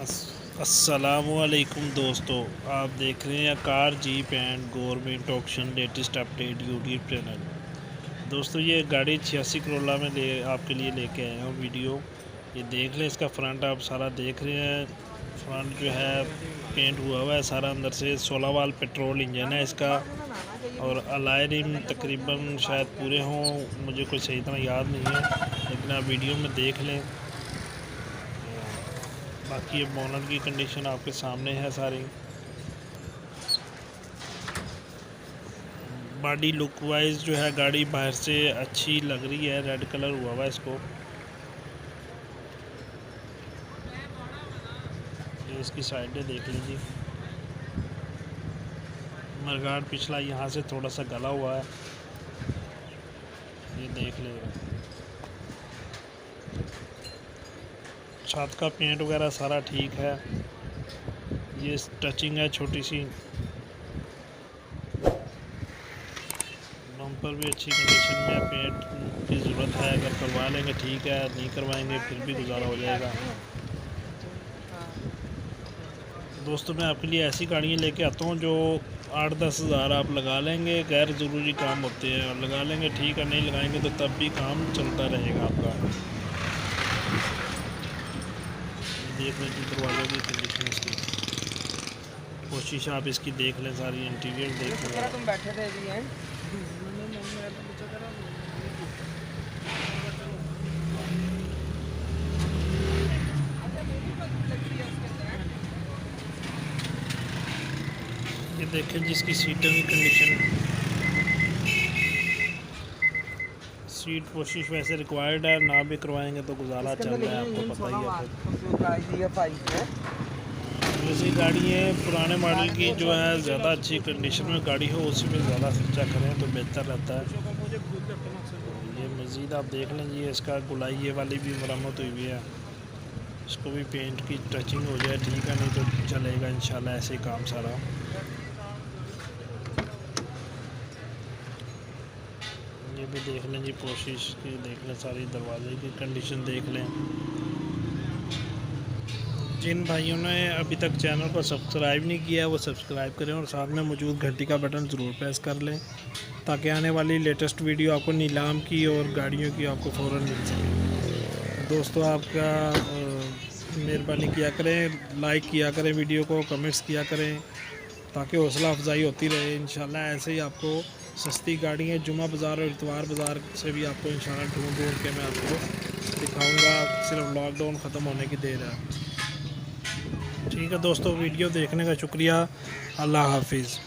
अस्सलामुअलैकुम दोस्तों, आप देख रहे हैं car jeep and government auction latest update YouTube channel. दोस्तों, ये गाड़ी 86 करोला में आपके लिए लेके आए हैं वीडियो। ये देख लें, इसका फ्रंट आप सारा देख रहे हैं। फ्रंट जो है पेंट हुआ है सारा अंदर से। 16 वाल पेट्रोल इंजन है इसका, और अलाय रिम तकरीबन शायद पूरे हों, मुझे कोई सही तरह याद नहीं है, लेकिन आप वीडियो में देख लें। बाकी ये बोनट की कंडीशन आपके सामने है सारी। बॉडी लुक वाइज जो है गाड़ी बाहर से अच्छी लग रही है। रेड कलर हुआ हुआ इसको। ये इसकी साइडें देख लीजिए। मरगाट पिछला यहाँ से थोड़ा सा गला हुआ है, ये देख लेगा। छत का पेंट वगैरह सारा ठीक है। ये टचिंग है छोटी सी। बम्पर भी अच्छी कंडीशन में। पेंट की ज़रूरत है, अगर करवा लेंगे ठीक है, नहीं करवाएंगे फिर भी गुजारा हो जाएगा। दोस्तों, मैं आपके लिए ऐसी गाड़ियाँ लेके आता हूँ जो 8-10 हज़ार आप लगा लेंगे, गैर ज़रूरी काम होते हैं, और लगा लेंगे ठीक है, नहीं लगाएंगे तो तब भी काम चलता रहेगा आपका। देख लें दरवाज़ों की कंडीशन इसकी। कोशिश आप इसकी देख लें, सारी इंटीरियर देख लें। तुम बैठे थे जी हैं। ये देखें जिसकी सीटों की कंडीशन। सीट कोशिश वैसे रिक्वायर्ड है, ना भी करवाएंगे तो गुजारा चल रहा है, आपको पता ही है। ऐसी गाड़ी है पुराने मॉडल की जो है, ज़्यादा अच्छी कंडीशन में गाड़ी हो उसी में ज़्यादा खर्चा करें तो बेहतर रहता है। ये मज़ीद आप देख लें जी, इसका गुलाई ये वाली भी मरम्मत हुई हुई है, इसको भी पेंट की टचिंग हो जाए ठीक है, नहीं तो चलेगा इंशाल्लाह ऐसे ही काम सारा। ये भी देख लें जी, कोशिश की देख लें, सारी दरवाजे की कंडीशन देख लें। जिन भाइयों ने अभी तक चैनल को सब्सक्राइब नहीं किया वो सब्सक्राइब करें, और साथ में मौजूद घंटी का बटन ज़रूर प्रेस कर लें, ताकि आने वाली लेटेस्ट वीडियो आपको नीलाम की और गाड़ियों की आपको फ़ौरन मिल सके। दोस्तों, आपका मेहरबानी किया करें, लाइक किया करें वीडियो को, कमेंट्स किया करें, ताकि हौसला अफजाई होती रहे। इंशाल्लाह ऐसे ही आपको सस्ती गाड़ियाँ जुमा बाज़ार और इतवार बाज़ार से भी आपको इंशाल्लाह ढूंढ के मैं आपको दिखाऊंगा। सिर्फ लॉकडाउन ख़त्म होने की देर है। ठीक है दोस्तों, वीडियो देखने का शुक्रिया। अल्लाह हाफिज़।